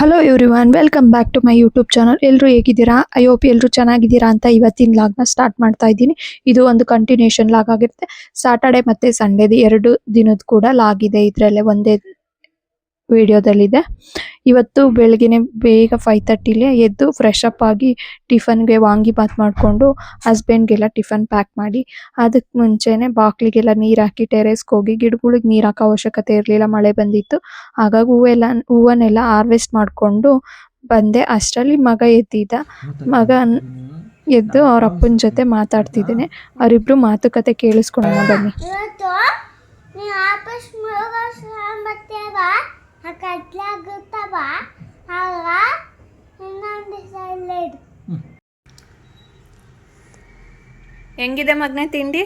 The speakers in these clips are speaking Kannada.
Hello everyone, welcome back to my YouTube channel. ಎಲ್ಲರೂ ಹೇಗಿದ್ದೀರಾ? ಐ ಹೋಪ್ ಎಲ್ಲರೂ ಚೆನ್ನಾಗಿದ್ದೀರಾ ಅಂತ ಇವತ್ತಿನ ಲಾಗ್ನ ಸ್ಟಾರ್ಟ್ ಮಾಡ್ತಾ ಇದ್ದೀನಿ. ಇದು ಒಂದು ಕಂಟಿನ್ಯೂಷನ್ ಲಾಗ್ ಆಗಿರುತ್ತೆ. ಸಾಟರ್ಡೆ ಮತ್ತೆ ಸಂಡೇದು 2 ದಿನದ ಕೂಡ ಲಾಗ್ ಇದೆ, ಇದರಲ್ಲೇ ಒಂದೇ ವಿಡಿಯೋದಲ್ಲಿದೆ. ಇವತ್ತು ಬೆಳಗ್ಗೆನೆ ಬೇಗ 5:30ಲೆ ಎದ್ದು ಫ್ರೆಶ್ ಅಪ್ ಆಗಿ ಟಿಫನ್ಗೆ ವಾಂಗಿಬಾತ್ ಮಾಡಿಕೊಂಡು ಹಸ್ಬೆಂಡ್ಗೆಲ್ಲ ಟಿಫನ್ ಪ್ಯಾಕ್ ಮಾಡಿ, ಅದಕ್ಕೆ ಮುಂಚೆನೆ ಬಾಕ್ಲಿಗೆಲ್ಲ ನೀರು ಹಾಕಿ ಟೆರೇಸ್ಗೆ ಹೋಗಿ ಗಿಡಗಳಿಗೆ ನೀರು ಹಾಕೋ ಅವಶ್ಯಕತೆ ಇರಲಿಲ್ಲ, ಮಳೆ ಬಂದಿತ್ತು. ಹಾಗಾಗಿ ಹೂವನ್ನೆಲ್ಲ ಹಾರ್ವೆಸ್ಟ್ ಮಾಡಿಕೊಂಡು ಬಂದೆ. ಅಷ್ಟರಲ್ಲಿ ಮಗ ಎದ್ದಿದ್ದ. ಮಗ ಎದ್ದು ಅವ್ರ ಅಪ್ಪನ ಜೊತೆ ಮಾತಾಡ್ತಿದ್ದೇನೆ. ಅವರಿಬ್ರು ಮಾತುಕತೆ ಕೇಳಿಸ್ಕೊಳ್ಳೋಣ ಬನ್ನಿ. ಹೆಂಗಿದೆ ಮಗನೇ ತಿಂಡಿ?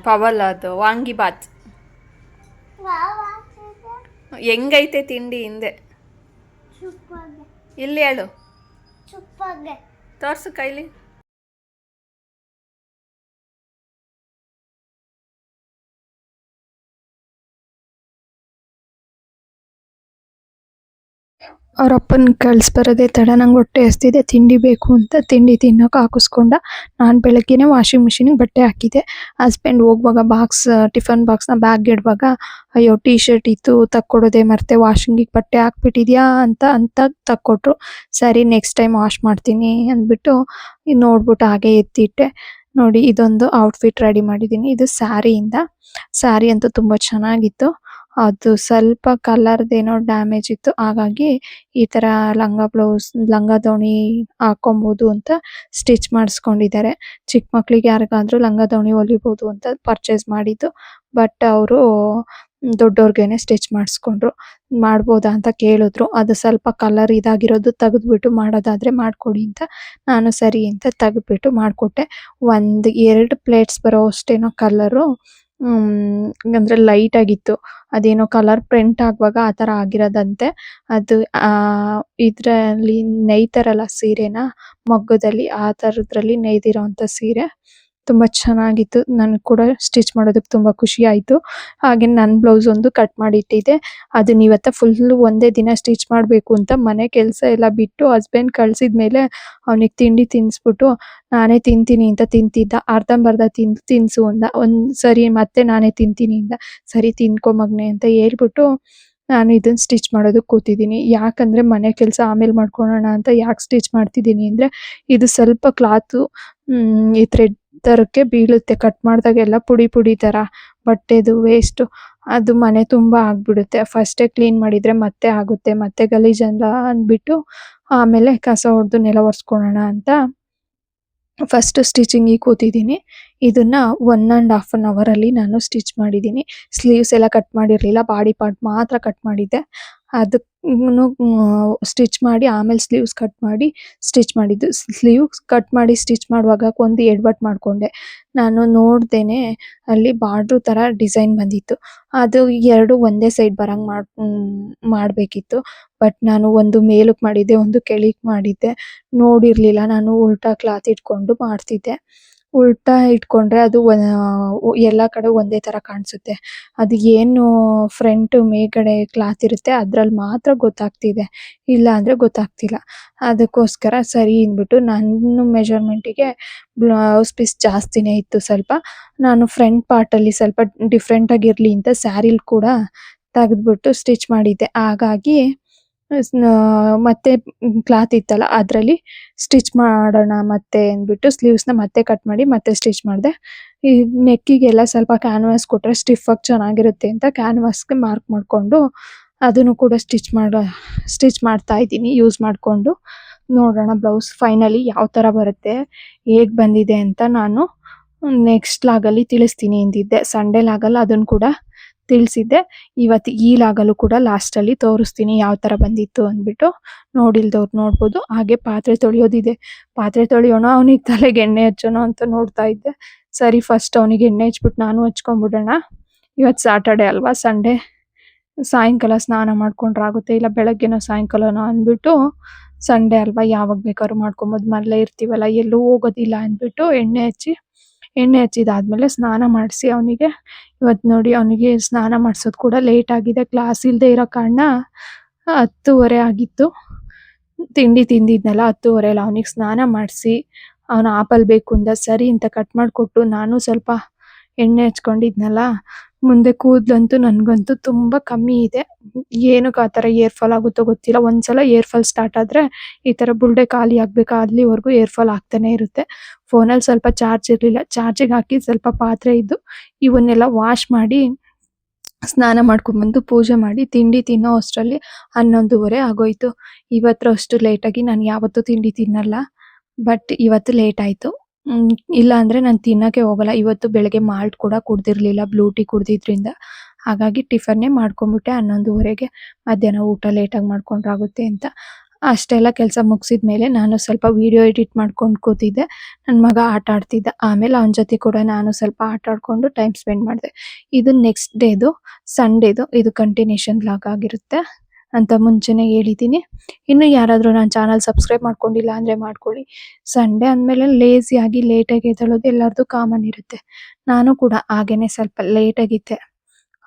ಪವಲ್ ಅದು ವಾಂಗಿಬಾತ್ ಹೆಂಗೈತೆ ತಿಂಡಿ? ಹಿಂದೆ ಇಲ್ಲಿ ಹೇಳು, ತೋರ್ಸು ಕೈಲಿ. ಅವ್ರ ಅಪ್ಪನ ಕಳಿಸ್ಬರೋದೇ ತಡ. ನಂಗೆ ಹೊಟ್ಟೆ ಹಸ್ತಿದೆ, ತಿಂಡಿ ಬೇಕು ಅಂತ ತಿಂಡಿ ತಿನ್ನೋಕೆ ಹಾಕಿಸ್ಕೊಂಡ. ನಾನು ಬೆಳಗ್ಗೆನೆ ವಾಷಿಂಗ್ ಮಿಷಿನಿಗೆ ಬಟ್ಟೆ ಹಾಕಿದ್ದೆ. ಹಸ್ಬೆಂಡ್ ಹೋಗುವಾಗ ಟಿಫನ್ ಬಾಕ್ಸ್ನ ಬ್ಯಾಗ್ ಇಡುವಾಗ, ಅಯ್ಯೋ ಟೀ ಶರ್ಟ್ ಇತ್ತು ತಕ್ಕೊಡೋದೆ ಮರ್ತೆ, ವಾಷಿಂಗಿಗೆ ಬಟ್ಟೆ ಹಾಕ್ಬಿಟ್ಟಿದ್ಯಾ ಅಂತ ತಕ್ಕೊಟ್ರು. ಸರಿ ನೆಕ್ಸ್ಟ್ ಟೈಮ್ ವಾಶ್ ಮಾಡ್ತೀನಿ ಅಂದ್ಬಿಟ್ಟು ನೋಡ್ಬಿಟ್ಟು ಹಾಗೆ ಎತ್ತಿಟ್ಟೆ. ನೋಡಿ, ಇದೊಂದು ಔಟ್ಫಿಟ್ ರೆಡಿ ಮಾಡಿದ್ದೀನಿ. ಇದು ಸ್ಯಾರಿ ಅಂತೂ ತುಂಬ ಚೆನ್ನಾಗಿತ್ತು. ಅದು ಸ್ವಲ್ಪ ಕಲರ್ದೇನೋ ಡ್ಯಾಮೇಜ್ ಇತ್ತು, ಹಾಗಾಗಿ ಈ ಥರ ಲಂಗ ದಾವಣಿ ಹಾಕೊಬೋದು ಅಂತ ಸ್ಟಿಚ್ ಮಾಡಿಸ್ಕೊಂಡಿದ್ದಾರೆ. ಚಿಕ್ಕ ಮಕ್ಳಿಗೆ ಯಾರಿಗಾದ್ರೂ ಲಂಗ ದಾವಣಿ ಹೊಲಿಬೋದು ಅಂತ ಪರ್ಚೇಸ್ ಮಾಡಿದ್ದು. ಬಟ್ ಅವರು ದೊಡ್ಡವ್ರಿಗೇನೆ ಸ್ಟಿಚ್ ಮಾಡ್ಬೋದಾ ಅಂತ ಕೇಳಿದ್ರು. ಅದು ಸ್ವಲ್ಪ ಕಲರ್ ಇದಾಗಿರೋದು ತೆಗೆದ್ಬಿಟ್ಟು ಮಾಡೋದಾದ್ರೆ ಮಾಡಿಕೊಡಿ ಅಂತ ನಾನು ಸರಿ ಅಂತ ತೆಗೆದ್ಬಿಟ್ಟು ಮಾಡಿಕೊಟ್ಟೆ. 1-2 ಪ್ಲೇಟ್ಸ್ ಬರೋ ಅಷ್ಟೇನೋ ಕಲರು, ಅಂದರೆ ಲೈಟ್ ಆಗಿತ್ತು. ಅದೇನೋ ಕಲರ್ ಪ್ರಿಂಟ್ ಆಗುವಾಗ ಆ ಥರ ಆಗಿರೋದಂತೆ. ಅದು ಇದರಲ್ಲಿ ನೇಯ್ತಾರಲ್ಲ ಸೀರೆನ, ಮಗ್ಗದಲ್ಲಿ ಆ ಥರದ್ರಲ್ಲಿ ನೇಯ್ದಿರೋಂಥ ಸೀರೆ ತುಂಬ ಚೆನ್ನಾಗಿತ್ತು. ನನಗೆ ಕೂಡ ಸ್ಟಿಚ್ ಮಾಡೋದಕ್ಕೆ ತುಂಬ ಖುಷಿ ಆಯಿತು. ಹಾಗೆ ನನ್ನ ಬ್ಲೌಸ್ ಒಂದು ಕಟ್ ಮಾಡಿ ಇಟ್ಟಿದ್ದೆ. ಅದನ್ನ ಇವತ್ತು ಫುಲ್ಲು ಒಂದೇ ದಿನ ಸ್ಟಿಚ್ ಮಾಡಬೇಕು ಅಂತ ಮನೆ ಕೆಲಸ ಎಲ್ಲ ಬಿಟ್ಟು ಹಸ್ಬೆಂಡ್ ಕಳಿಸಿದ ಮೇಲೆ ಅವನಿಗೆ ತಿಂಡಿ ತಿನ್ನಿಸ್ಬಿಟ್ಟು ನಾನೇ ತಿಂತೀನಿ ಅಂತ ತಿಂತಿದ್ದ. ಅರ್ಧಂಬರ್ಧ ತಿನ್ನಿಸು ಅಂದ. ಸರಿ ಮತ್ತೆ ನಾನೇ ತಿಂತೀನಿ ಅಂದ. ಸರಿ ತಿನ್ಕೊ ಮಗನೆ ಅಂತ ಹೇಳ್ಬಿಟ್ಟು ನಾನು ಇದನ್ನು ಸ್ಟಿಚ್ ಮಾಡೋದಕ್ಕೆ ಕೂತಿದ್ದೀನಿ. ಯಾಕಂದರೆ ಮನೆ ಕೆಲಸ ಆಮೇಲೆ ಮಾಡ್ಕೊಳ್ಳೋಣ ಅಂತ ಯಾಕೆ ಸ್ಟಿಚ್ ಮಾಡ್ತಿದ್ದೀನಿ ಅಂದರೆ, ಇದು ಸ್ವಲ್ಪ ಕ್ಲಾತು ಈ ಥ್ರೆಡ್ ಥರಕ್ಕೆ ಬೀಳುತ್ತೆ. ಕಟ್ ಮಾಡಿದಾಗೆಲ್ಲ ಪುಡಿ ಥರ ಬಟ್ಟೆದು ವೇಸ್ಟು ಅದು ಮನೆ ತುಂಬ ಆಗಿಬಿಡುತ್ತೆ. ಫಸ್ಟೇ ಕ್ಲೀನ್ ಮಾಡಿದರೆ ಮತ್ತೆ ಆಗುತ್ತೆ, ಮತ್ತೆ ಗಲೀಜಲ್ಲ ಅಂದ್ಬಿಟ್ಟು ಆಮೇಲೆ ಕಸ ಹೊಡೆದು ನೆಲ ಒರೆಸ್ಕೊಳ್ಳೋಣ ಅಂತ ಫಸ್ಟ್ ಸ್ಟಿಚಿಂಗಿಗೆ ಕೂತಿದ್ದೀನಿ. ಇದನ್ನು 1.5 ಅವರಲ್ಲಿ ನಾನು ಸ್ಟಿಚ್ ಮಾಡಿದ್ದೀನಿ. ಸ್ಲೀವ್ಸ್ ಎಲ್ಲ ಕಟ್ ಮಾಡಿರಲಿಲ್ಲ, ಬಾಡಿ ಪಾರ್ಟ್ ಮಾತ್ರ ಕಟ್ ಮಾಡಿದ್ದೆ. ಅದನ್ನು ಸ್ಟಿಚ್ ಮಾಡಿ ಆಮೇಲೆ ಸ್ಲೀವ್ಸ್ ಕಟ್ ಮಾಡಿ ಸ್ಟಿಚ್ ಮಾಡಿದ್ದು. ಸ್ಲೀವ್ಸ್ ಕಟ್ ಮಾಡಿ ಸ್ಟಿಚ್ ಮಾಡುವಾಗ ಒಂದು ಎಡ್ವಟ್ ಮಾಡಿಕೊಂಡೆ. ನಾನು ನೋಡ್ದೇನೆ ಅಲ್ಲಿ ಬಾರ್ಡ್ರು ಥರ ಡಿಸೈನ್ ಬಂದಿತ್ತು. ಅದು 2 ಒಂದೇ ಸೈಡ್ ಬರಂಗೆ ಮಾಡಬೇಕಿತ್ತು. ಬಟ್ ನಾನು ಒಂದು ಮೇಲಕ್ಕೆ ಮಾಡಿದ್ದೆ, ಒಂದು ಕೆಳಗೆ ಮಾಡಿದ್ದೆ. ನೋಡಿರಲಿಲ್ಲ, ನಾನು ಉಲ್ಟಾ ಕ್ಲಾತ್ ಇಟ್ಕೊಂಡು ಮಾಡ್ತಿದ್ದೆ. ಉಲ್ಟಾ ಇಟ್ಕೊಂಡ್ರೆ ಅದು ಎಲ್ಲ ಕಡೆ ಒಂದೇ ಥರ ಕಾಣಿಸುತ್ತೆ. ಅದು ಏನು ಫ್ರಂಟ್ ಮೇಲ್ಗಡೆ ಕ್ಲಾತ್ ಇರುತ್ತೆ ಅದರಲ್ಲಿ ಮಾತ್ರ ಗೊತ್ತಾಗ್ತಿದೆ, ಇಲ್ಲ ಅಂದರೆ ಗೊತ್ತಾಗ್ತಿಲ್ಲ. ಅದಕ್ಕೋಸ್ಕರ ಸರಿ ಅಂದ್ಬಿಟ್ಟು ನನ್ನ ಮೆಜರ್ಮೆಂಟಿಗೆ ಬ್ಲೌಸ್ ಪೀಸ್ ಜಾಸ್ತಿನೇ ಇತ್ತು ಸ್ವಲ್ಪ. ನಾನು ಫ್ರಂಟ್ ಪಾರ್ಟಲ್ಲಿ ಸ್ವಲ್ಪ ಡಿಫ್ರೆಂಟಾಗಿರಲಿ ಅಂತ ಸ್ಯಾರಿಲಿ ಕೂಡ ತೆಗೆದ್ಬಿಟ್ಟು ಸ್ಟಿಚ್ ಮಾಡಿದ್ದೆ. ಹಾಗಾಗಿ ಮತ್ತೆ ಕ್ಲಾತ್ ಇತ್ತಲ್ಲ ಅದರಲ್ಲಿ ಸ್ಟಿಚ್ ಮಾಡೋಣ ಮತ್ತೆ ಅಂದ್ಬಿಟ್ಟು ಸ್ಲೀವ್ಸ್ನ ಮತ್ತೆ ಕಟ್ ಮಾಡಿ ಮತ್ತೆ ಸ್ಟಿಚ್ ಮಾಡಿದೆ. ಈ ನೆಕ್ಕಿಗೆಲ್ಲ ಸ್ವಲ್ಪ ಕ್ಯಾನ್ವಾಸ್ ಕೊಟ್ಟರೆ ಸ್ಟಿಫಾಗಿ ಚೆನ್ನಾಗಿರುತ್ತೆ ಅಂತ ಕ್ಯಾನ್ವಾಸ್ಗೆ ಮಾರ್ಕ್ ಮಾಡಿಕೊಂಡು ಅದನ್ನು ಕೂಡ ಸ್ಟಿಚ್ ಮಾಡ್ತಾ ಇದ್ದೀನಿ ಯೂಸ್ ಮಾಡಿಕೊಂಡು. ನೋಡೋಣ ಬ್ಲೌಸ್ ಫೈನಲಿ ಯಾವ ಥರ ಬರುತ್ತೆ, ಹೇಗೆ ಬಂದಿದೆ ಅಂತ ನಾನು ನೆಕ್ಸ್ಟ್ ಲಾಗಲ್ಲಿ ತಿಳಿಸ್ತೀನಿ ಎಂದಿದ್ದೆ. ಸಂಡೇ ಲಾಗಲ್ಲ ಅದನ್ನು ಕೂಡ ತಿಳಿಸಿದ್ದೆ. ಇವತ್ತು ಈ ಲಾಗಲ್ಲೂ ಕೂಡ ಲಾಸ್ಟಲ್ಲಿ ತೋರಿಸ್ತೀನಿ ಯಾವ ಥರ ಬಂದಿತ್ತು ಅಂದ್ಬಿಟ್ಟು. ನೋಡಿಲ್ದವ್ರು ನೋಡ್ಬೋದು. ಹಾಗೆ ಪಾತ್ರೆ ತೊಳೆಯೋದಿದೆ, ಪಾತ್ರೆ ತೊಳೆಯೋಣ, ಅವನಿಗೆ ತಲೆಗೆ ಎಣ್ಣೆ ಹಚ್ಚೋಣ ಅಂತ ನೋಡ್ತಾ ಇದ್ದೆ. ಸರಿ ಫಸ್ಟ್ ಅವನಿಗೆ ಎಣ್ಣೆ ಹಚ್ಬಿಟ್ಟು ನಾನು ಹಚ್ಕೊಂಡ್ಬಿಡೋಣ. ಇವತ್ತು ಸಾಟರ್ಡೆ ಅಲ್ವಾ, ಸಂಡೇ ಸಾಯಂಕಾಲ ಸ್ನಾನ ಮಾಡ್ಕೊಂಡ್ರಾಗುತ್ತೆ, ಇಲ್ಲ ಬೆಳಗ್ಗೆನೋ ಸಾಯಂಕಾಲನೋ ಅಂದ್ಬಿಟ್ಟು ಸಂಡೇ ಅಲ್ವಾ ಯಾವಾಗ ಬೇಕಾದ್ರೂ ಮಾಡ್ಕೊಬೋದು, ಮನೇಲೇ ಇರ್ತೀವಲ್ಲ ಎಲ್ಲೂ ಹೋಗೋದಿಲ್ಲ ಅಂದ್ಬಿಟ್ಟು ಎಣ್ಣೆ ಹಚ್ಚಿ ಎಣ್ಣೆ ಹಚ್ಚಿದಾದ್ಮೇಲೆ ಸ್ನಾನ ಮಾಡಿಸಿ ಅವನಿಗೆ ಇವತ್ತು ನೋಡಿ ಅವನಿಗೆ ಸ್ನಾನ ಮಾಡಿಸೋದು ಕೂಡ ಲೇಟ್ ಆಗಿದೆ. ಕ್ಲಾಸ್ ಇಲ್ಲದೆ ಇರೋ ಕಾರಣ 10:30 ಆಗಿತ್ತು. ತಿಂಡಿ ತಿಂದಿದ್ನಲ್ಲ 10:30 ಅವನಿಗೆ ಸ್ನಾನ ಮಾಡಿಸಿ ಅವನು ಆಪಲ್ ಬೇಕು ಅಂದ ಸರಿ ಅಂತ ಕಟ್ ಮಾಡಿಕೊಟ್ಟು ನಾನು ಸ್ವಲ್ಪ ಎಣ್ಣೆ ಹಚ್ಕೊಂಡಿದ್ನಲ್ಲ ಮುಂದೆ ಕೂದಲಂತೂ ನನಗಂತೂ ತುಂಬಾ ಕಮ್ಮಿ ಇದೆ. ಏನಕ್ಕೆ ಆ ಥರ ಏರ್ ಫಾಲ್ ಆಗುತ್ತೋ ಗೊತ್ತಿಲ್ಲ. ಒಂದ್ಸಲ ಏರ್ ಫಾಲ್ ಸ್ಟಾರ್ಟ್ ಆದ್ರೆ ಈ ಥರ ಬುಲ್ಡೆ ಖಾಲಿ ಆಗ್ಬೇಕು ಅಲ್ಲಿವರೆಗೂ ಏರ್ ಫಾಲ್ ಆಗ್ತಾನೆ ಇರುತ್ತೆ. ಫೋನಲ್ಲಿ ಸ್ವಲ್ಪ ಚಾರ್ಜ್ ಇರಲಿಲ್ಲ, ಚಾರ್ಜಿಗೆ ಹಾಕಿ ಸ್ವಲ್ಪ ಪಾತ್ರೆ ಇದ್ದು ಇವನ್ನೆಲ್ಲ ವಾಶ್ ಮಾಡಿ ಸ್ನಾನ ಮಾಡ್ಕೊಂಡ್ಬಂದು ಪೂಜೆ ಮಾಡಿ ತಿಂಡಿ ತಿನ್ನೋ ಅಷ್ಟರಲ್ಲಿ 11:30 ಆಗೋಯ್ತು. ಇವತ್ತು ಅಷ್ಟು ಲೇಟಾಗಿ ನಾನು ಯಾವತ್ತೂ ತಿಂಡಿ ತಿನ್ನಲ್ಲ, ಬಟ್ ಇವತ್ತು ಲೇಟ್ ಆಯ್ತು. ಇಲ್ಲ ಅಂದ್ರೆ ನಾನು ತಿನ್ನಕ್ಕೆ ಹೋಗಲ್ಲ. ಇವತ್ತು ಬೆಳಗ್ಗೆ ಮಾಲ್ಟ್ ಕೂಡ ಕುಡ್ದಿರ್ಲಿಲ್ಲ, ಬ್ಲೂ ಟೀ ಕುಡ್ದಿದ್ರಿಂದ. ಹಾಗಾಗಿ ಟಿಫನ್ನೇ ಮಾಡ್ಕೊಂಡ್ಬಿಟ್ಟೆ 11:30ಗೆ. ಮಧ್ಯಾಹ್ನ ಊಟ ಲೇಟಾಗಿ ಮಾಡ್ಕೊಂಡ್ರಾಗುತ್ತೆ ಅಂತ. ಅಷ್ಟೆಲ್ಲ ಕೆಲಸ ಮುಗಿಸಿದ್ಮೇಲೆ ನಾನು ಸ್ವಲ್ಪ ವಿಡಿಯೋ ಎಡಿಟ್ ಮಾಡ್ಕೊಂಡು ಕೂತಿದ್ದೆ. ನನ್ನ ಮಗ ಆಟ ಆಡ್ತಿದ್ದ. ಆಮೇಲೆ ಅವನ ಜೊತೆ ಕೂಡ ನಾನು ಸ್ವಲ್ಪ ಆಟ ಆಡ್ಕೊಂಡು ಟೈಮ್ ಸ್ಪೆಂಡ್ ಮಾಡಿದೆ. ಇದು ನೆಕ್ಸ್ಟ್ ಡೇದು ಸಂಡೇದು ಇದು ಕಂಟಿನ್ಯೂಷನ್ ವ್ಲಾಗ್ ಆಗಿರುತ್ತೆ ಅಂತ ಮುಂಚೆನೆ ಹೇಳಿದ್ದೀನಿ. ಇನ್ನು ಯಾರಾದರೂ ನನ್ನ ಚಾನಲ್ ಸಬ್ಸ್ಕ್ರೈಬ್ ಮಾಡ್ಕೊಂಡಿಲ್ಲ ಅಂದರೆ ಮಾಡ್ಕೊಳ್ಳಿ. ಸಂಡೇ ಅಂದಮೇಲೆ ಲೇಸಿಯಾಗಿ ಲೇಟಾಗಿ ಎದ್ದೇಳೋದು ಎಲ್ಲರದು ಕಾಮನ್ ಇರುತ್ತೆ. ನಾನು ಕೂಡ ಹಾಗೇನೆ ಸ್ವಲ್ಪ ಲೇಟಾಗಿದ್ದೆ.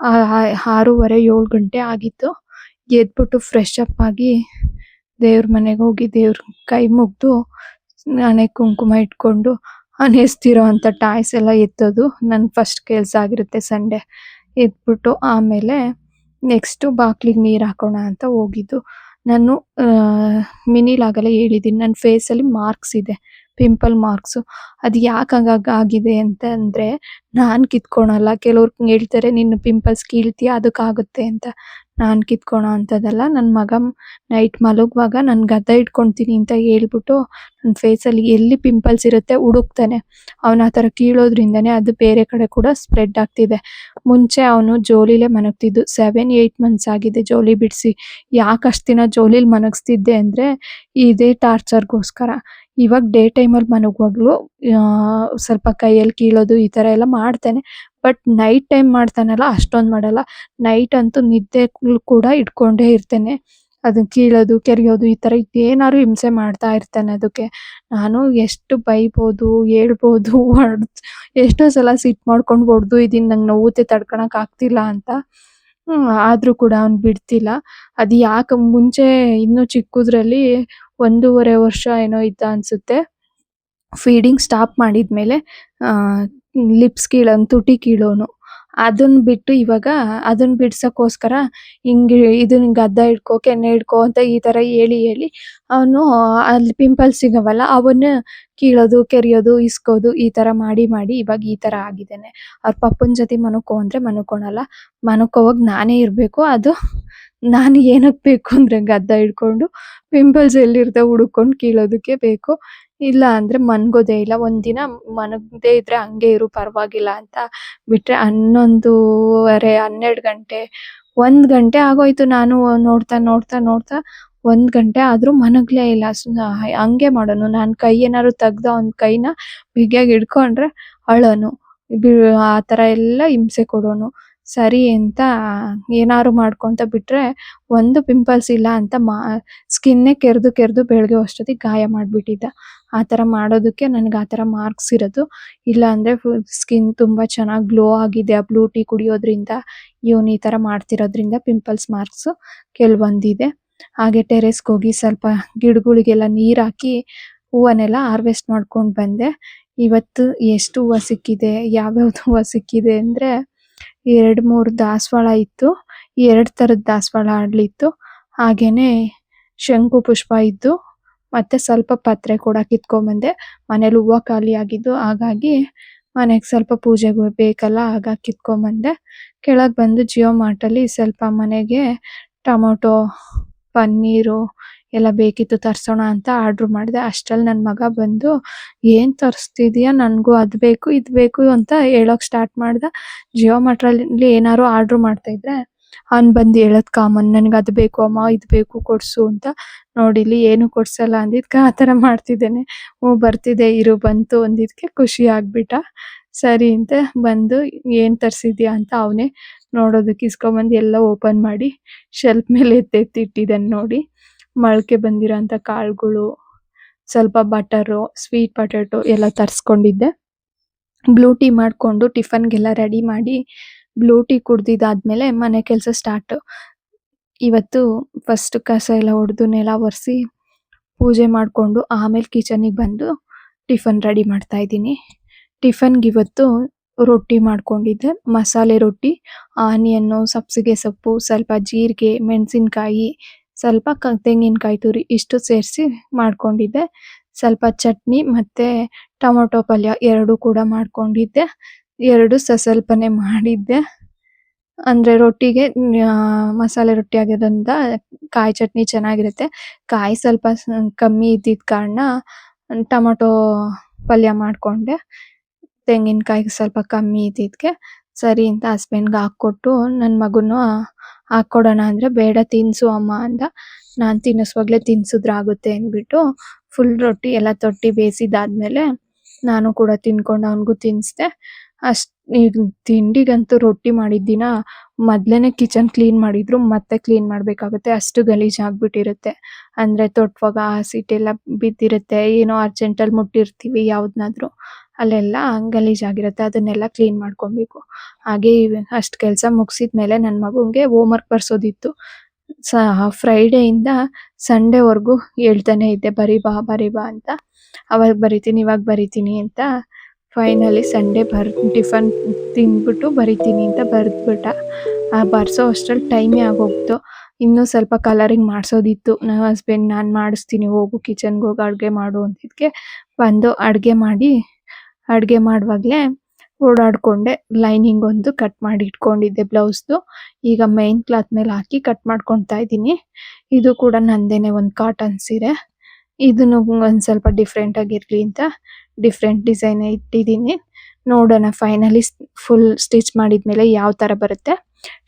6:30 7 ಗಂಟೆ ಆಗಿತ್ತು. ಎದ್ಬಿಟ್ಟು ಫ್ರೆಶ್ ಅಪ್ ಆಗಿ ದೇವ್ರ ಮನೆಗೆ ಹೋಗಿ ದೇವ್ರ ಕೈ ಮುಗ್ದು ಹಣೆಗೆ ಕುಂಕುಮ ಇಟ್ಕೊಂಡು ಎಸ್ತಿರೋ ಅಂಥ ಟಾಯ್ಸ್ ಎಲ್ಲ ಎತ್ತೋದು ನನ್ನ ಫಸ್ಟ್ ಕೆಲಸ ಆಗಿರುತ್ತೆ ಸಂಡೇ. ಎದ್ಬಿಟ್ಟು ಆಮೇಲೆ ನೆಕ್ಸ್ಟು ಬಾಕ್ಲಿಗೆ ನೀರು ಹಾಕೋಣ ಅಂತ ಹೋಗಿದ್ದು. ನಾನು ಮಿನಿ ಲಾಗಲ್ಲೇ ಹೇಳಿದ್ದೀನಿ, ನನ್ನ ಫೇಸಲ್ಲಿ ಮಾರ್ಕ್ಸ್ ಇದೆ, ಪಿಂಪಲ್ ಮಾರ್ಕ್ಸು. ಅದು ಯಾಕೆ ಆಗಿದೆ ಅಂತಂದರೆ ನಾನು ಕಿತ್ಕೊಳಲ್ಲ. ಕೆಲವ್ರು ಹೇಳ್ತಾರೆ ನಿನ್ನ ಪಿಂಪಲ್ಸ್ ಕೀಳ್ತೀಯ ಅದಕ್ಕಾಗುತ್ತೆ ಅಂತ. ನಾನು ಕಿತ್ಕೊಳೋ ಅಂಥದ್ದಲ್ಲ. ನನ್ನ ಮಗ ನೈಟ್ ಮಲಗುವಾಗ ನಾನು ಗದ್ದ ಇಟ್ಕೊಳ್ತೀನಿ ಅಂತ ಹೇಳ್ಬಿಟ್ಟು ನನ್ನ ಫೇಸಲ್ಲಿ ಎಲ್ಲಿ ಪಿಂಪಲ್ಸ್ ಇರುತ್ತೆ ಹುಡುಕ್ತಾನೆ. ಅವನು ಆ ಥರ ಕೀಳೋದ್ರಿಂದನೇ ಅದು ಬೇರೆ ಕಡೆ ಕೂಡ ಸ್ಪ್ರೆಡ್ ಆಗ್ತಿದೆ. ಮುಂಚೆ ಅವನು ಜೋಲಿಲೇ ಮನಗ್ತಿದ್ದು. 7-8 ಮಂತ್ಸ್ ಆಗಿದೆ ಜೋಲಿ ಬಿಡಿಸಿ. ಯಾಕೆ ಅಷ್ಟು ದಿನ ಜೋಲಿಲಿ ಮನಗಿಸ್ತಿದ್ದೆ ಅಂದರೆ ಇದೇ ಟಾರ್ಚರ್ಗೋಸ್ಕರ. ಇವಾಗ ಡೇ ಟೈಮಲ್ಲಿ ಮನಗುವಾಗಲೂ ಸ್ವಲ್ಪ ಕೈಯಲ್ಲಿ ಕೀಳೋದು ಈ ಥರ ಎಲ್ಲ ಮಾಡ್ತಾನೆ. ಬಟ್ ನೈಟ್ ಟೈಮ್ ಮಾಡ್ತಾನಲ್ಲ ಅಷ್ಟೊಂದು ಮಾಡಲ್ಲ. ನೈಟ್ ಅಂತೂ ನಿದ್ದೆ ಕೂಡ ಇಟ್ಕೊಂಡೇ ಇರ್ತಾನೆ. ಅದನ್ನ ಕೀಳೋದು ಕೆರೆಯೋದು ಈ ಥರ ಏನಾದ್ರು ಹಿಂಸೆ ಮಾಡ್ತಾ ಇರ್ತಾನೆ. ಅದಕ್ಕೆ ನಾನು ಎಷ್ಟು ಬೈಬೋದು ಹೇಳ್ಬೋದು ಎಷ್ಟೋ ಸಲ ಸಿಟ್ಟು ಮಾಡ್ಕೊಂಡು ಹೊಡೆದು ಇದೀನಿ, ನಂಗೆ ನೋವುತ್ತೆ ತಡ್ಕೊಳಕ್ ಆಗ್ತಿಲ್ಲ ಅಂತ. ಆದರೂ ಕೂಡ ಅವ್ನು ಬಿಡ್ತಿಲ್ಲ. ಅದು ಯಾಕೆ ಮುಂಚೆ ಇನ್ನೂ ಚಿಕ್ಕದ್ರಲ್ಲಿ 1.5 ವರ್ಷ ಏನೋ ಇದ್ದ ಅನಿಸುತ್ತೆ. ಫೀಡಿಂಗ್ ಸ್ಟಾಪ್ ಮಾಡಿದ್ಮೇಲೆ ಲಿಪ್ಸ್ ಕೀಳೋನು, ತುಟಿ ಕೀಳೋನು. ಅದನ್ನ ಬಿಟ್ಟು ಇವಾಗ ಅದನ್ನ ಬಿಡ್ಸೋಕ್ಕೋಸ್ಕರ ಹಿಂಗೆ ಇದನ್ನ ಗದ್ದ ಹಿಡ್ಕೊ ಕೆನ್ನೆ ಹಿಡ್ಕೊ ಅಂತ ಈ ಥರ ಹೇಳಿ ಅವನು ಅಲ್ಲಿ ಪಿಂಪಲ್ಸ್ ಸಿಗವಲ್ಲ ಅವನ್ನ ಕೀಳೋದು ಕೆರೆಯೋದು ಇಸ್ಕೋದು ಈ ಥರ ಮಾಡಿ ಇವಾಗ ಈ ಥರ ಆಗಿದ್ದಾನೆ. ಅವ್ರ ಪಪ್ಪನ ಜೊತೆ ಮನಕ್ಕೋ ಅಂದರೆ ಮನಕ್ಕೊಳಲ್ಲ. ಮನಕ್ಕೋವಾಗ ನಾನೇ ಇರಬೇಕು. ಅದು ನಾನು ಏನಕ್ಕೆ ಬೇಕು ಅಂದರೆ ಗದ್ದ ಹಿಡ್ಕೊಂಡು ಪಿಂಪಲ್ಸ್ ಎಲ್ಲಿರ್ತವೆ ಹುಡುಕೊಂಡು ಕೀಳೋದಕ್ಕೆ ಬೇಕು. ಇಲ್ಲ ಅಂದರೆ ಮನ್ಗೋದೇ ಇಲ್ಲ. ಒಂದಿನ ಮನಗದೇ ಇದ್ರೆ ಹಂಗೆ ಇರು ಪರವಾಗಿಲ್ಲ ಅಂತ ಬಿಟ್ಟರೆ 11:30 12 ಗಂಟೆ 1 ಗಂಟೆ ಆಗೋಯ್ತು. ನಾನು ನೋಡ್ತಾ 1 ಗಂಟೆ ಆದರೂ ಮನಗಲೇ ಇಲ್ಲ. ಹಂಗೆ ಮಾಡೋನು. ನಾನು ಕೈ ಏನಾದ್ರು ತೆಗ್ದು ಅವ್ನ ಕೈನ ಬಿಗಿಯಾಗಿ ಹಿಡ್ಕೊಂಡ್ರೆ ಅಳೋನು. ಆ ಥರ ಎಲ್ಲ ಹಿಂಸೆ ಕೊಡೋನು. ಸರಿ ಅಂತ ಏನಾದ್ರು ಮಾಡ್ಕೊಂತ ಬಿಟ್ರೆ ಒಂದು ಪಿಂಪಲ್ಸ್ ಇಲ್ಲ ಅಂತ ಸ್ಕಿನ್ನೇ ಕೆರೆದು ಬೆಳಗ್ಗೆ ಅಷ್ಟೊತ್ತಿಗೆ ಗಾಯ ಮಾಡಿಬಿಟ್ಟಿದ್ದ. ಆ ಥರ ಮಾಡೋದಕ್ಕೆ ನನಗೆ ಆ ಥರ ಮಾರ್ಕ್ಸ್ ಇರೋದು. ಇಲ್ಲ ಅಂದರೆ ಸ್ಕಿನ್ ತುಂಬ ಚೆನ್ನಾಗಿ ಗ್ಲೋ ಆಗಿದೆ ಆ ಬ್ಲೂ ಟೀ ಕುಡಿಯೋದ್ರಿಂದ. ಇವನು ಈ ಥರ ಮಾಡ್ತಿರೋದ್ರಿಂದ ಪಿಂಪಲ್ಸ್ ಮಾರ್ಕ್ಸು ಕೆಲವೊಂದಿದೆ. ಹಾಗೆ ಟೆರೇಸ್ಗೆ ಹೋಗಿ ಸ್ವಲ್ಪ ಗಿಡಗಳಿಗೆಲ್ಲ ನೀರು ಹಾಕಿ ಹೂವನ್ನೆಲ್ಲ ಹಾರ್ವೆಸ್ಟ್ ಮಾಡ್ಕೊಂಡು ಬಂದೆ. ಇವತ್ತು ಎಷ್ಟು ಹೂವು ಸಿಕ್ಕಿದೆ, ಯಾವ್ಯಾವ್ದು ಹೂವು ಸಿಕ್ಕಿದೆ ಅಂದರೆ 2-3 ದಾಸವಾಳ ಇತ್ತು, 2 ಥರದ ದಾಸವಾಳ ಹರಳಿತ್ತು. ಹಾಗೇನೆ ಶಂಕು ಪುಷ್ಪ ಇದ್ದು ಮತ್ತೆ ಸ್ವಲ್ಪ ಪತ್ರೆ ಕೂಡ ಕಿತ್ಕೊಂಡ್ಬಂದೆ. ಮನೇಲಿ ಹೂವು ಖಾಲಿ ಆಗಿದ್ದು, ಹಾಗಾಗಿ ಮನೆಗೆ ಸ್ವಲ್ಪ ಪೂಜೆಗೆ ಬೇಕಲ್ಲ ಹಾಗಾಗಿ ಕಿತ್ಕೊಂಡ್ಬಂದೆ. ಕೆಳಗೆ ಬಂದು ಜಿಯೋ ಮಾರ್ಟಲ್ಲಿ ಸ್ವಲ್ಪ ಮನೆಗೆ ಟೊಮೊಟೊ ಪನ್ನೀರು ಎಲ್ಲ ಬೇಕಿತ್ತು ತರಿಸೋಣ ಅಂತ ಆರ್ಡ್ರ್ ಮಾಡಿದೆ. ಅಷ್ಟರಲ್ಲಿ ನನ್ನ ಮಗ ಬಂದು ಏನು ತರಿಸ್ತಿದ್ಯಾ, ನನಗೂ ಅದು ಬೇಕು ಇದು ಬೇಕು ಅಂತ ಹೇಳೋಕೆ ಸ್ಟಾರ್ಟ್ ಮಾಡ್ದ. ಜಿಯೋ ಮಾರ್ಟಲ್ಲಿ ಏನಾದ್ರು ಆರ್ಡ್ರ್ ಮಾಡ್ತಾಯಿದ್ರೆ ಅವ್ನು ಬಂದು ಹೇಳೋದು ಕಾಮನ್, ನನಗೆ ಅದು ಬೇಕು ಅಮ್ಮ ಇದು ಬೇಕು ಕೊಡಿಸು ಅಂತ. ನೋಡಿಲ್ಲಿ ಏನು ಕೊಡ್ಸಲ್ಲ ಅಂದಿದ್ದಕ್ಕೆ ಆ ಥರ ಮಾಡ್ತಿದ್ದೇನೆ. ಬರ್ತಿದ್ದೆ ಇರು ಬಂತು ಅಂದಿದ್ದಕ್ಕೆ ಖುಷಿ ಆಗ್ಬಿಟ್ಟ. ಸರಿ ಅಂತ ಬಂದು ಏನು ತರಿಸಿದ್ಯಾ ಅಂತ ಅವನೇ ನೋಡೋದಕ್ಕೆ ಇಸ್ಕೊಂಬಂದು ಎಲ್ಲ ಓಪನ್ ಮಾಡಿ ಶೆಲ್ಫ್ ಮೇಲೆ ಎತ್ತಿಟ್ಟಿದ್ದಾನೆ. ನೋಡಿ ಮೊಳಕೆ ಬಂದಿರೋಂಥ ಕಾಳುಗಳು, ಸ್ವಲ್ಪ ಬಟರು, ಸ್ವೀಟ್ ಪೊಟ್ಯಾಟೊ ಎಲ್ಲ ತರಿಸ್ಕೊಂಡಿದ್ದೆ. ಬ್ಲೂ ಟೀ ಮಾಡ್ಕೊಂಡು ಟಿಫನ್ಗೆಲ್ಲ ರೆಡಿ ಮಾಡಿ ಬ್ಲೂ ಟೀ ಕುಡ್ದಿದ್ದಾದ್ಮೇಲೆ ಮನೆ ಕೆಲಸ ಸ್ಟಾರ್ಟ್. ಇವತ್ತು ಫಸ್ಟ್ ಕಸ ಎಲ್ಲ ಹೊಡೆದು ನೆಲ ಒರೆಸಿ ಪೂಜೆ ಮಾಡಿಕೊಂಡು ಆಮೇಲೆ ಕಿಚನಿಗೆ ಬಂದು ಟಿಫನ್ ರೆಡಿ ಮಾಡ್ತಾ ಇದ್ದೀನಿ. ಟಿಫನ್ಗೆ ಇವತ್ತು ರೊಟ್ಟಿ ಮಾಡ್ಕೊಂಡಿದ್ದೆ, ಮಸಾಲೆ ರೊಟ್ಟಿ, ಆನಿಯನ್ನು, ಸಬ್ಸಿಗೆ ಸೊಪ್ಪು, ಸ್ವಲ್ಪ ಜೀರಿಗೆ, ಮೆಣಸಿನ್ಕಾಯಿ, ಸ್ವಲ್ಪ ತೆಂಗಿನಕಾಯಿ ತುರಿ ಇಷ್ಟು ಸೇರಿಸಿ ಮಾಡ್ಕೊಂಡಿದ್ದೆ. ಸ್ವಲ್ಪ ಚಟ್ನಿ ಮತ್ತೆ ಟೊಮೊಟೊ ಪಲ್ಯ ಎರಡು ಕೂಡ ಮಾಡ್ಕೊಂಡಿದ್ದೆ. ಎರಡು ಸ್ವಲ್ಪನೇ ಮಾಡಿದ್ದೆ. ಅಂದ್ರೆ ರೊಟ್ಟಿಗೆ ಮಸಾಲೆ ರೊಟ್ಟಿ ಆಗಿರೋದ್ರಿಂದ ಕಾಯಿ ಚಟ್ನಿ ಚೆನ್ನಾಗಿರುತ್ತೆ. ಕಾಯಿ ಸ್ವಲ್ಪ ಕಮ್ಮಿ ಇದ್ದಿದ್ ಕಾರಣ ಟೊಮೊಟೊ ಪಲ್ಯ ಮಾಡ್ಕೊಂಡೆ. ತೆಂಗಿನಕಾಯಿ ಸ್ವಲ್ಪ ಕಮ್ಮಿ ಇದ್ದಿದ್ಕೆ ಸರಿ ಅಂತ ಹಸ್ಬೆಂಡ್ಗೆ ಹಾಕ್ಕೊಟ್ಟು ನನ್ನ ಮಗುನು ಹಾಕ್ಕೊಡೋಣ ಅಂದ್ರೆ ಬೇಡ ತಿನ್ಸು ಅಮ್ಮ ಅಂದ. ನಾನ್ ತಿನ್ನಿಸ್ವಾಗ್ಲೇ ತಿನ್ಸಿದ್ರೆ ಆಗುತ್ತೆ ಅಂದ್ಬಿಟ್ಟು ಫುಲ್ ರೊಟ್ಟಿ ಎಲ್ಲ ತೊಟ್ಟಿ ಬೇಯಿಸಿದಾದ್ಮೇಲೆ ನಾನು ಕೂಡ ತಿನ್ಕೊಂಡು ಅವನಿಗೂ ತಿನ್ನಿಸ್ದೆ. ತಿಂಡಿಗಂತೂ ರೊಟ್ಟಿ ಮಾಡಿದ ದಿನ ಮೊದ್ಲೇನೆ ಕಿಚನ್ ಕ್ಲೀನ್ ಮಾಡಿದ್ರು ಮತ್ತೆ ಕ್ಲೀನ್ ಮಾಡ್ಬೇಕಾಗುತ್ತೆ, ಅಷ್ಟು ಗಲೀಜ್ ಆಗ್ಬಿಟ್ಟಿರುತ್ತೆ. ಅಂದ್ರೆ ತೊಟ್ವಾಗ ಹಸಿಟ್ಟೆಲ್ಲ ಬಿದ್ದಿರುತ್ತೆ, ಏನೋ ಅರ್ಜೆಂಟಲ್ಲಿ ಮುಟ್ಟಿರ್ತೀವಿ ಯಾವ್ದನ್ನಾದ್ರೂ, ಅಲ್ಲೆಲ್ಲ ಗಲೀಜಾಗಿರುತ್ತೆ, ಅದನ್ನೆಲ್ಲ ಕ್ಲೀನ್ ಮಾಡ್ಕೊಬೇಕು. ಹಾಗೆ ಅಷ್ಟು ಕೆಲಸ ಮುಗಿಸಿದ್ಮೇಲೆ ನನ್ನ ಮಗುಂಗೆ ಹೋಮ್ ವರ್ಕ್ ಬರ್ಸೋದಿತ್ತು. ಫ್ರೈಡೇ ಇಂದ ಸಂಡೇವರೆಗೂ ಹೇಳ್ತಾನೆ ಇದ್ದೆ ಬರೀ ಬಾ ಅಂತ. ಅವಾಗ ಬರಿತೀನಿ ಇವಾಗ ಬರಿತೀನಿ ಅಂತ ಫೈನಲಿ ಸಂಡೇ ಟಿಫನ್ ತಿಂದ್ಬಿಟ್ಟು ಬರಿತೀನಿ ಅಂತ ಬರೆದ್ಬಿಟ್ಟ. ಬರ್ಸೋ ಅಷ್ಟ್ರಲ್ಲಿ ಟೈಮೇ ಆಗೋಗ್ತು. ಇನ್ನೂ ಸ್ವಲ್ಪ ಕಲರಿಂಗ್ ಮಾಡಿಸೋದಿತ್ತು. ನಮ್ಮ ಹಸ್ಬೆಂಡ್ ನಾನು ಮಾಡಿಸ್ತೀನಿ ಹೋಗು ಕಿಚನ್ಗೆ ಹೋಗಿ ಅಡುಗೆ ಮಾಡು ಅಂತಿದ್ಕೆ ಬಂದು ಅಡುಗೆ ಮಾಡುವಾಗಲೇ ಓಡಾಡ್ಕೊಂಡೆ. ಲೈನಿಂಗ್ ಒಂದು ಕಟ್ ಮಾಡಿ ಇಟ್ಕೊಂಡಿದ್ದೆ ಬ್ಲೌಸ್ದು. ಈಗ ಮೈನ್ ಕ್ಲಾತ್ ಮೇಲೆ ಹಾಕಿ ಕಟ್ ಮಾಡ್ಕೊತಾ ಇದ್ದೀನಿ. ಇದು ಕೂಡ ನಂದೇನೆ ಒಂದು ಕಾಟನ್ ಸೀರೆ. ಇದನ್ನು ಒಂದು ಸ್ವಲ್ಪ ಡಿಫ್ರೆಂಟ್ ಆಗಿರ್ಲಿ ಅಂತ ಡಿಫ್ರೆಂಟ್ ಡಿಸೈನ್ ಇಟ್ಟಿದ್ದೀನಿ. ನೋಡೋಣ ಫೈನಲಿ ಫುಲ್ ಸ್ಟಿಚ್ ಮಾಡಿದ್ಮೇಲೆ ಯಾವ ತರ ಬರುತ್ತೆ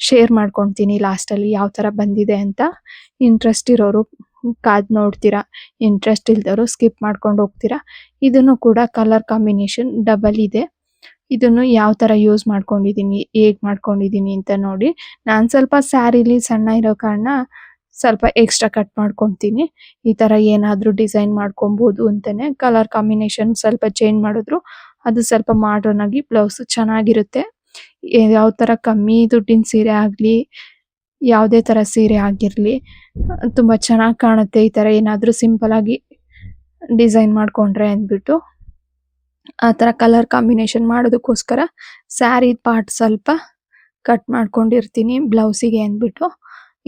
ಶೇರ್ ಮಾಡ್ಕೊತೀನಿ ಲಾಸ್ಟಲ್ಲಿ ಯಾವ ತರ ಬಂದಿದೆ ಅಂತ. ಇಂಟ್ರೆಸ್ಟ್ ಇರೋರು ಕಾದ್ ನೋಡ್ತೀರಾ, ಇಂಟ್ರೆಸ್ಟ್ ಇಲ್ದವರು ಸ್ಕಿಪ್ ಮಾಡ್ಕೊಂಡು ಹೋಗ್ತೀರಾ. ಇದನ್ನು ಕೂಡ ಕಲರ್ ಕಾಂಬಿನೇಷನ್ ಡಬಲ್ ಇದೆ. ಇದನ್ನು ಯಾವ ತರ ಯೂಸ್ ಮಾಡ್ಕೊಂಡಿದೀನಿ ಹೇಗ್ ಮಾಡ್ಕೊಂಡಿದೀನಿ ಅಂತ ನೋಡಿ. ನಾನ್ ಸ್ವಲ್ಪ ಸ್ಯಾರಿಲಿ ಸಣ್ಣ ಇರೋ ಕಾರಣ ಸ್ವಲ್ಪ ಎಕ್ಸ್ಟ್ರಾ ಕಟ್ ಮಾಡ್ಕೊಂತೀನಿ. ಈ ತರ ಏನಾದ್ರೂ ಡಿಸೈನ್ ಮಾಡ್ಕೊಬಹುದು ಅಂತಾನೆ. ಕಲರ್ ಕಾಂಬಿನೇಷನ್ ಸ್ವಲ್ಪ ಚೇಂಜ್ ಮಾಡಿದ್ರು ಅದು ಸ್ವಲ್ಪ ಮಾಡರ್ನ್ ಆಗಿ ಬ್ಲೌಸ್ ಚೆನ್ನಾಗಿರುತ್ತೆ. ಯಾವ ತರ ಕಮ್ಮಿ ದುಡ್ಡಿನ ಸೀರೆ ಆಗ್ಲಿ ಯಾವುದೇ ತರ ಸೀರೆ ಆಗಿರ್ಲಿ ತುಂಬಾ ಚೆನ್ನಾಗಿ ಕಾಣುತ್ತೆ ಈ ತರ ಏನಾದ್ರೂ ಸಿಂಪಲ್ ಆಗಿ ಡಿಸೈನ್ ಮಾಡ್ಕೊಂಡ್ರೆ ಅಂದ್ಬಿಟ್ಟು ಆ ತರ ಕಲರ್ ಕಾಂಬಿನೇಷನ್ ಮಾಡೋದಕ್ಕೋಸ್ಕರ ಸ್ಯಾರಿ ಪಾರ್ಟ್ ಸ್ವಲ್ಪ ಕಟ್ ಮಾಡ್ಕೊಂಡಿರ್ತೀನಿ ಬ್ಲೌಸಿಗೆ ಅಂದ್ಬಿಟ್ಟು.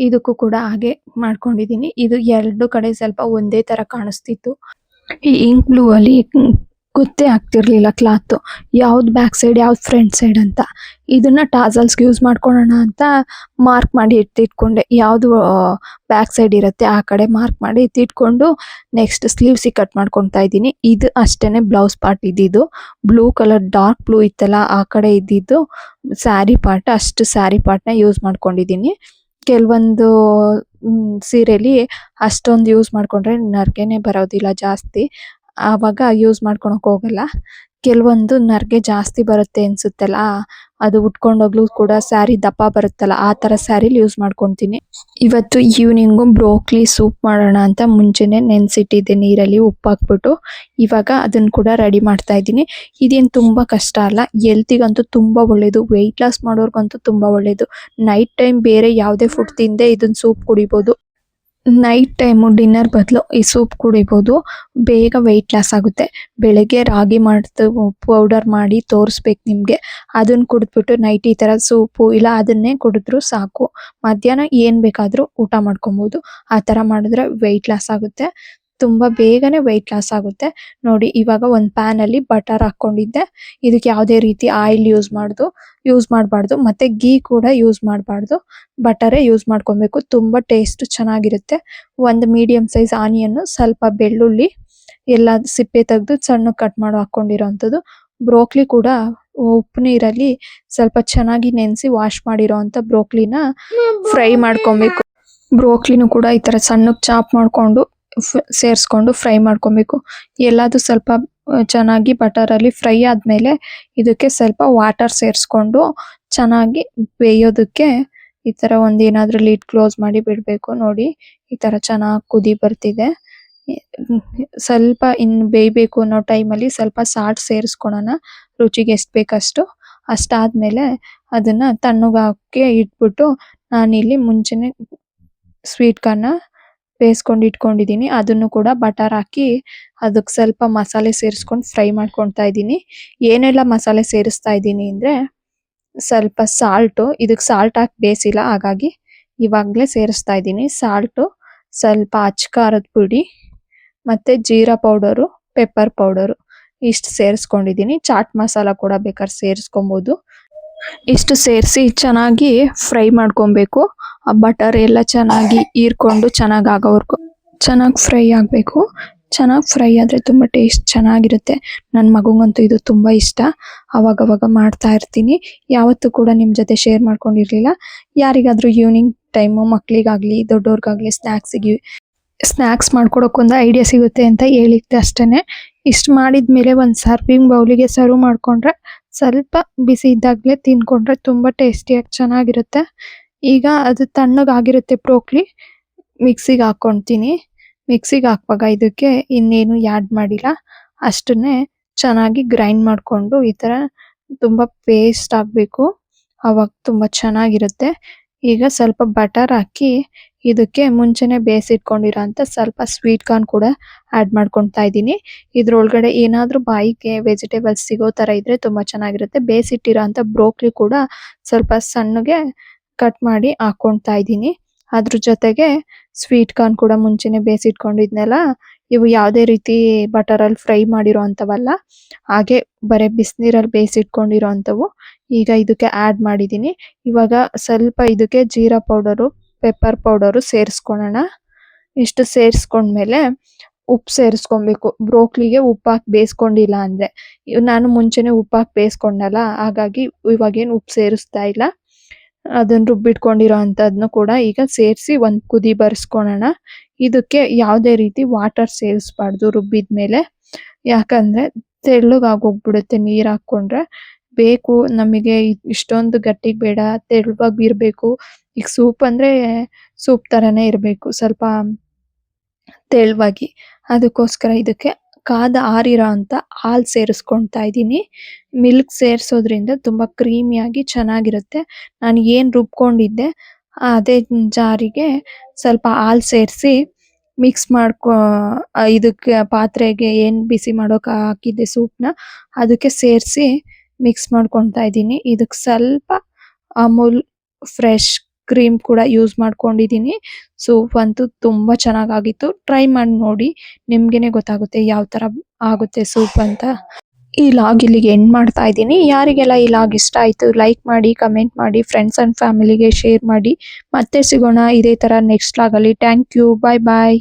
ಇದಕ್ಕೂ ಕೂಡ ಹಾಗೆ ಮಾಡ್ಕೊಂಡಿದೀನಿ. ಇದು ಎರಡು ಕಡೆ ಸ್ವಲ್ಪ ಒಂದೇ ತರ ಕಾಣಿಸ್ತಿತ್ತು. ಈ ಇಂಕ್ ಬ್ಲೂ ಅಲ್ಲಿ ಗೊತ್ತೇ ಆಗ್ತಿರ್ಲಿಲ್ಲ ಕ್ಲಾತ್ ಯಾವ್ದು ಬ್ಯಾಕ್ ಸೈಡ್ ಯಾವ್ದು ಫ್ರಂಟ್ ಸೈಡ್ ಅಂತ. ಇದನ್ನ ಟಾಸಲ್ಸ್ಗೆ ಯೂಸ್ ಮಾಡ್ಕೊಳ್ಳೋಣ ಅಂತ ಮಾರ್ಕ್ ಮಾಡಿ ಎತ್ತಿಟ್ಕೊಂಡೆ. ಯಾವ್ದು ಬ್ಯಾಕ್ ಸೈಡ್ ಇರುತ್ತೆ ಆ ಕಡೆ ಮಾರ್ಕ್ ಮಾಡಿ ಎತ್ತಿಟ್ಕೊಂಡು ನೆಕ್ಸ್ಟ್ ಸ್ಲೀವ್ಸಿಗೆ ಕಟ್ ಮಾಡ್ಕೊತಾ ಇದ್ದೀನಿ. ಇದು ಅಷ್ಟೇನೆ ಬ್ಲೌಸ್ ಪಾರ್ಟ್ ಇದ್ದಿದ್ದು. ಬ್ಲೂ ಕಲರ್ ಡಾರ್ಕ್ ಬ್ಲೂ ಇತ್ತಲ್ಲ ಆ ಕಡೆ ಇದ್ದಿದ್ದು ಸ್ಯಾರಿ ಪಾರ್ಟ್. ಅಷ್ಟು ಸ್ಯಾರಿ ಪಾರ್ಟ್ನ ಯೂಸ್ ಮಾಡ್ಕೊಂಡಿದೀನಿ. ಕೆಲವೊಂದು ಸೀರೆಲಿ ಅಷ್ಟೊಂದು ಯೂಸ್ ಮಾಡ್ಕೊಂಡ್ರೆ ನರ್ಗೆನೆ ಬರೋದಿಲ್ಲ ಜಾಸ್ತಿ, ಆವಾಗ ಯೂಸ್ ಮಾಡ್ಕೊಳಕ್ ಹೋಗಲ್ಲ. ಕೆಲವೊಂದು ನರ್ಗೆ ಜಾಸ್ತಿ ಬರುತ್ತೆ ಅನ್ಸುತ್ತಲ್ಲ, ಅದು ಉಟ್ಕೊಂಡೋಗ್ಲೂ ಕೂಡ ಸ್ಯಾರಿ ದಪ್ಪ ಬರುತ್ತಲ್ಲ ಆ ತರ ಸ್ಯಾರಿಲಿ ಯೂಸ್ ಮಾಡ್ಕೊಂತೀನಿ. ಇವತ್ತು ಈವ್ನಿಂಗು ಬ್ರೋಕ್ಲಿ ಸೂಪ್ ಮಾಡೋಣ ಅಂತ ಮುಂಚೆನೆ ನೆನ್ಸಿಟ್ಟಿದ್ದೆ ನೀರಲ್ಲಿ ಉಪ್ಪು ಹಾಕ್ಬಿಟ್ಟು. ಇವಾಗ ಅದನ್ನ ಕೂಡ ರೆಡಿ ಮಾಡ್ತಾ ಇದ್ದೀನಿ. ಇದೇನು ತುಂಬಾ ಕಷ್ಟ ಅಲ್ಲ, ಹೆಲ್ತಿಗಂತೂ ತುಂಬಾ ಒಳ್ಳೇದು, ವೆಯ್ಟ್ ಲಾಸ್ ಮಾಡೋರ್ಗಂತೂ ತುಂಬಾ ಒಳ್ಳೇದು. ನೈಟ್ ಟೈಮ್ ಬೇರೆ ಯಾವುದೇ ಫುಡ್ ತಿಂದೆ ಇದನ್ನ ಸೂಪ್ ಕುಡಿಬಹುದು. ನೈಟ್ ಟೈಮು ಡಿನ್ನರ್ ಬದಲು ಈ ಸೂಪ್ ಕುಡಿಬೋದು, ಬೇಗ ವೆಯ್ಟ್ ಲಾಸ್ ಆಗುತ್ತೆ. ಬೆಳಗ್ಗೆ ರಾಗಿ ಪೌಡರ್ ಮಾಡಿ ತೋರಿಸ್ಬೇಕು ನಿಮಗೆ, ಅದನ್ನ ಕುಡಿದ್ಬಿಟ್ಟು ನೈಟ್ ಈ ಥರ ಸೂಪು ಇಲ್ಲ ಅದನ್ನೇ ಕುಡಿದ್ರು ಸಾಕು. ಮಧ್ಯಾಹ್ನ ಏನು ಬೇಕಾದರೂ ಊಟ ಮಾಡ್ಕೊಬೋದು. ಆ ಥರ ಮಾಡಿದ್ರೆ ವೆಯ್ಟ್ ಲಾಸ್ ಆಗುತ್ತೆ, ತುಂಬ ಬೇಗನೆ ವೆಯ್ಟ್ ಲಾಸ್ ಆಗುತ್ತೆ. ನೋಡಿ ಇವಾಗ ಒಂದು ಪ್ಯಾನಲ್ಲಿ ಬಟರ್ ಹಾಕ್ಕೊಂಡಿದ್ದೆ. ಇದಕ್ಕೆ ಯಾವುದೇ ರೀತಿ ಆಯಿಲ್ ಯೂಸ್ ಮಾಡಬಾರ್ದು ಮತ್ತು ಗೀ ಕೂಡ ಯೂಸ್ ಮಾಡಬಾರ್ದು. ಬಟರೇ ಯೂಸ್ ಮಾಡ್ಕೊಬೇಕು, ತುಂಬ ಟೇಸ್ಟ್ ಚೆನ್ನಾಗಿರುತ್ತೆ. ಒಂದು ಮೀಡಿಯಂ ಸೈಜ್ ಆನಿಯನ್ನು, ಸ್ವಲ್ಪ ಬೆಳ್ಳುಳ್ಳಿ ಎಲ್ಲ ಸಿಪ್ಪೆ ತೆಗೆದು ಸಣ್ಣ ಕಟ್ ಮಾಡಿ ಹಾಕ್ಕೊಂಡಿರೋ ಅಂಥದ್ದು. ಬ್ರೋಕ್ಲಿ ಕೂಡ ಉಪ್ಪು ನೀರಲ್ಲಿ ಸ್ವಲ್ಪ ಚೆನ್ನಾಗಿ ನೆನೆಸಿ ವಾಶ್ ಮಾಡಿರೋ ಅಂಥ ಬ್ರೋಕ್ಲಿನ ಫ್ರೈ ಮಾಡ್ಕೊಬೇಕು. ಬ್ರೋಕ್ಲಿನೂ ಕೂಡ ಈ ಥರ ಸಣ್ಣಕ್ಕೆ ಚಾಪ್ ಮಾಡಿಕೊಂಡು ಸೇರಿಸ್ಕೊಂಡು ಫ್ರೈ ಮಾಡ್ಕೊಬೇಕು. ಎಲ್ಲದು ಸ್ವಲ್ಪ ಚೆನ್ನಾಗಿ ಬಟರಲ್ಲಿ ಫ್ರೈ ಆದಮೇಲೆ ಇದಕ್ಕೆ ಸ್ವಲ್ಪ ವಾಟರ್ ಸೇರಿಸ್ಕೊಂಡು ಚೆನ್ನಾಗಿ ಬೇಯೋದಕ್ಕೆ ಈ ಥರ ಒಂದು ಏನಾದರೂ ಲಿಡ್ ಕ್ಲೋಸ್ ಮಾಡಿ ಬಿಡಬೇಕು. ನೋಡಿ ಈ ಥರ ಚೆನ್ನಾಗಿ ಕುದಿ ಬರ್ತಿದೆ. ಸ್ವಲ್ಪ ಇನ್ನು ಬೇಯಬೇಕು ಅನ್ನೋ ಟೈಮಲ್ಲಿ ಸ್ವಲ್ಪ ಸಾಲ್ಟ್ ಸೇರಿಸ್ಕೊಳ್ಳೋಣ. ರುಚಿಗೆ ಎಷ್ಟು ಬೇಕಷ್ಟು. ಅಷ್ಟಾದ್ಮೇಲೆ ಅದನ್ನ ತಣ್ಣಗಾಕೆ ಇಟ್ಬಿಟ್ಟು ನಾನಿಲ್ಲಿ ಮುಂಚೆನೆ ಸ್ವೀಟ್ ಕಾರ್ನ್ ಬೇಯಿಸ್ಕೊಂಡು ಇಟ್ಕೊಂಡಿದ್ದೀನಿ. ಅದನ್ನು ಕೂಡ ಬಟರ್ ಹಾಕಿ ಅದಕ್ಕೆ ಸ್ವಲ್ಪ ಮಸಾಲೆ ಸೇರಿಸ್ಕೊಂಡು ಫ್ರೈ ಮಾಡ್ಕೊಳ್ತಾ ಇದ್ದೀನಿ. ಏನೆಲ್ಲ ಮಸಾಲೆ ಸೇರಿಸ್ತಾ ಇದ್ದೀನಿ ಅಂದ್ರೆ ಸ್ವಲ್ಪ ಸಾಲ್ಟು, ಇದಕ್ಕೆ ಸಾಲ್ಟ್ ಹಾಕಿ ಬೇಯಿಸಿಲ್ಲ ಹಾಗಾಗಿ ಇವಾಗಲೇ ಸೇರಿಸ್ತಾ ಇದ್ದೀನಿ. ಸಾಲ್ಟು, ಸ್ವಲ್ಪ ಅಚ್ಚ ಖಾರದ ಪುಡಿ, ಮತ್ತೆ ಜೀರಾ ಪೌಡರು, ಪೆಪ್ಪರ್ ಪೌಡರು ಇಷ್ಟು ಸೇರಿಸ್ಕೊಂಡಿದ್ದೀನಿ. ಚಾಟ್ ಮಸಾಲ ಕೂಡ ಬೇಕಾದ್ರೆ ಸೇರಿಸ್ಕೊಬೋದು. ಇಷ್ಟು ಸೇರಿಸಿ ಚೆನ್ನಾಗಿ ಫ್ರೈ ಮಾಡ್ಕೊಬೇಕು. ಆ ಬಟರ್ ಎಲ್ಲ ಚೆನ್ನಾಗಿ ಹೀರ್ಕೊಂಡು ಚೆನ್ನಾಗಿ ಆಗೋವರೆಗೂ ಚೆನ್ನಾಗಿ ಫ್ರೈ ಆಗಬೇಕು. ಚೆನ್ನಾಗಿ ಫ್ರೈ ಆದರೆ ತುಂಬ ಟೇಸ್ಟ್ ಚೆನ್ನಾಗಿರುತ್ತೆ. ನನ್ನ ಮಗುಗಂತೂ ಇದು ತುಂಬ ಇಷ್ಟ. ಅವಾಗವಾಗ ಮಾಡ್ತಾ ಇರ್ತೀನಿ. ಯಾವತ್ತೂ ಕೂಡ ನಿಮ್ಮ ಜೊತೆ ಶೇರ್ ಮಾಡ್ಕೊಂಡಿರಲಿಲ್ಲ. ಯಾರಿಗಾದರೂ ಈವ್ನಿಂಗ್ ಟೈಮು ಮಕ್ಕಳಿಗಾಗಲಿ ದೊಡ್ಡವ್ರಿಗಾಗಲಿ ಸ್ನ್ಯಾಕ್ಸ್ ಮಾಡ್ಕೊಡೋಕ್ಕೊಂದು ಐಡಿಯಾ ಸಿಗುತ್ತೆ ಅಂತ ಹೇಳಿದ್ದೆ ಅಷ್ಟೇ. ಇಷ್ಟು ಮಾಡಿದ್ಮೇಲೆ ಒಂದು ಸರ್ವಿಂಗ್ ಬೌಲಿಗೆ ಸರ್ವ್ ಮಾಡಿಕೊಂಡ್ರೆ ಸ್ವಲ್ಪ ಬಿಸಿ ಇದ್ದಾಗಲೇ ತಿನ್ಕೊಂಡ್ರೆ ತುಂಬ ಟೇಸ್ಟಿಯಾಗಿ ಚೆನ್ನಾಗಿರುತ್ತೆ. ಈಗ ಅದು ತಣ್ಣಗಾಗಿರುತ್ತೆ ಬ್ರೋಕ್ಲಿ. ಮಿಕ್ಸಿಗೆ ಹಾಕ್ಕೊಳ್ತೀನಿ. ಮಿಕ್ಸಿಗೆ ಹಾಕುವಾಗ ಇದಕ್ಕೆ ಇನ್ನೇನು ಆ್ಯಡ್ ಮಾಡಿಲ್ಲ. ಅಷ್ಟನ್ನೇ ಚೆನ್ನಾಗಿ ಗ್ರೈಂಡ್ ಮಾಡಿಕೊಂಡು ಈ ಥರ ತುಂಬ ಪೇಸ್ಟ್ ಆಗಬೇಕು. ಆವಾಗ ತುಂಬ ಚೆನ್ನಾಗಿರುತ್ತೆ. ಈಗ ಸ್ವಲ್ಪ ಬಟರ್ ಹಾಕಿ ಇದಕ್ಕೆ ಮುಂಚೆನೆ ಬೇಯಿಸಿಟ್ಕೊಂಡಿರೋ ಅಂಥ ಸ್ವಲ್ಪ ಸ್ವೀಟ್ ಕಾರ್ನ್ ಕೂಡ ಆ್ಯಡ್ ಮಾಡ್ಕೊಳ್ತಾ ಇದ್ದೀನಿ. ಇದ್ರೊಳಗಡೆ ಏನಾದರೂ ಬಾಯಿಗೆ ವೆಜಿಟೇಬಲ್ಸ್ ಸಿಗೋ ಥರ ಇದ್ರೆ ತುಂಬ ಚೆನ್ನಾಗಿರುತ್ತೆ. ಬೇಯಿಸಿಟ್ಟಿರೋ ಅಂಥ ಬ್ರೋಕ್ಲಿ ಕೂಡ ಸ್ವಲ್ಪ ಸಣ್ಣಗೆ ಕಟ್ ಮಾಡಿ ಹಾಕ್ಕೊಳ್ತಾ ಇದ್ದೀನಿ. ಅದ್ರ ಜೊತೆಗೆ ಸ್ವೀಟ್ ಕಾರ್ನ್ ಕೂಡ ಮುಂಚೆನೆ ಬೇಯಿಸಿಟ್ಕೊಂಡಿದ್ನಲ್ಲ, ಇವು ಯಾವುದೇ ರೀತಿ ಬಟರಲ್ಲಿ ಫ್ರೈ ಮಾಡಿರೋ ಅಂಥವಲ್ಲ, ಹಾಗೆ ಬರೀ ಬಿಸಿನೀರಲ್ಲಿ ಬೇಯಿಸಿಟ್ಕೊಂಡಿರೋ ಅಂಥವು ಈಗ ಇದಕ್ಕೆ ಆ್ಯಡ್ ಮಾಡಿದ್ದೀನಿ. ಇವಾಗ ಸ್ವಲ್ಪ ಇದಕ್ಕೆ ಜೀರಾ ಪೌಡರು, ಪೆಪ್ಪರ್ ಪೌಡರು ಸೇರಿಸ್ಕೊಳ್ಳೋಣ. ಇಷ್ಟು ಸೇರಿಸ್ಕೊಂಡ್ಮೇಲೆ ಉಪ್ಪು ಸೇರಿಸ್ಕೊಬೇಕು. ಬ್ರೋಕ್ಲಿಗೆ ಉಪ್ಪು ಹಾಕಿ ಬೇಯಿಸ್ಕೊಂಡಿಲ್ಲ ಅಂದರೆ, ನಾನು ಮುಂಚೆನೆ ಉಪ್ಪು ಹಾಕಿ ಬೇಯಿಸ್ಕೊಂಡಲ್ಲ ಹಾಗಾಗಿ ಇವಾಗೇನು ಉಪ್ಪು ಸೇರಿಸ್ತಾ ಇಲ್ಲ. ಅದನ್ನು ರುಬ್ಬಿಟ್ಕೊಂಡಿರೋ ಅಂಥದ್ದನ್ನು ಕೂಡ ಈಗ ಸೇರಿಸಿ ಒಂದು ಕುದಿ ಬರ್ಸ್ಕೊಳ್ಳೋಣ. ಇದಕ್ಕೆ ಯಾವುದೇ ರೀತಿ ವಾಟರ್ ಸೇರಿಸ್ಬಾರ್ದು ರುಬ್ಬಿದ ಮೇಲೆ, ಯಾಕಂದರೆ ತೆಳ್ಳಗಾಗೋಗ್ಬಿಡುತ್ತೆ ನೀರು ಹಾಕ್ಕೊಂಡ್ರೆ. ಬೇಕು ನಮಗೆ ಇಷ್ಟೊಂದು ಗಟ್ಟಿಗೆ ಬೇಡ, ತೆಳುವಾಗಿ ಇರಬೇಕು. ಈಗ ಸೂಪ್ ಅಂದರೆ ಸೂಪ್ ಥರನೇ ಇರಬೇಕು, ಸ್ವಲ್ಪ ತೆಳುವಾಗಿ. ಅದಕ್ಕೋಸ್ಕರ ಇದಕ್ಕೆ ಕಾದ ಆರಿರೋ ಅಂಥ ಹಾಲು ಸೇರಿಸ್ಕೊಳ್ತಾ ಇದ್ದೀನಿ. ಮಿಲ್ಕ್ ಸೇರಿಸೋದ್ರಿಂದ ತುಂಬ ಕ್ರೀಮಿಯಾಗಿ ಚೆನ್ನಾಗಿರುತ್ತೆ. ನಾನು ಏನು ರುಬ್ಕೊಂಡಿದ್ದೆ ಅದೇ ಜಾರಿಗೆ ಸ್ವಲ್ಪ ಹಾಲು ಸೇರಿಸಿ ಮಿಕ್ಸ್ ಇದಕ್ಕೆ ಪಾತ್ರೆಗೆ ಏನು ಬಿಸಿ ಮಾಡೋಕೆ ಹಾಕಿದ್ದೆ ಸೂಪ್ನ ಅದಕ್ಕೆ ಸೇರಿಸಿ ಮಿಕ್ಸ್ ಮಾಡ್ಕೊಳ್ತಾ ಇದ್ದೀನಿ. ಇದಕ್ಕೆ ಸ್ವಲ್ಪ ಅಮೂಲ್ ಫ್ರೆಶ್ ಕ್ರೀಮ್ ಕೂಡ ಯೂಸ್ ಮಾಡ್ಕೊಂಡಿದ್ದೀನಿ. ಸೂಪ್ ಅಂತೂ ತುಂಬ ಚೆನ್ನಾಗಾಗಿತ್ತು. ಟ್ರೈ ಮಾಡಿ ನೋಡಿ, ನಿಮ್ಗೇನೆ ಗೊತ್ತಾಗುತ್ತೆ ಯಾವ ಥರ ಆಗುತ್ತೆ ಸೂಪ್ ಅಂತ. ಈ ಲಾಗ್ ಇಲ್ಲಿಗೆ ಎಂಡ್ ಮಾಡ್ತಾ ಇದ್ದೀನಿ. ಯಾರಿಗೆಲ್ಲ ಈ ಲಾಗ್ ಇಷ್ಟ ಆಯಿತು ಲೈಕ್ ಮಾಡಿ, ಕಮೆಂಟ್ ಮಾಡಿ, ಫ್ರೆಂಡ್ಸ್ ಆ್ಯಂಡ್ ಫ್ಯಾಮಿಲಿಗೆ ಶೇರ್ ಮಾಡಿ. ಮತ್ತೆ ಸಿಗೋಣ ಇದೇ ಥರ ನೆಕ್ಸ್ಟ್ ಲಾಗಲ್ಲಿ. Thank you. Bye bye.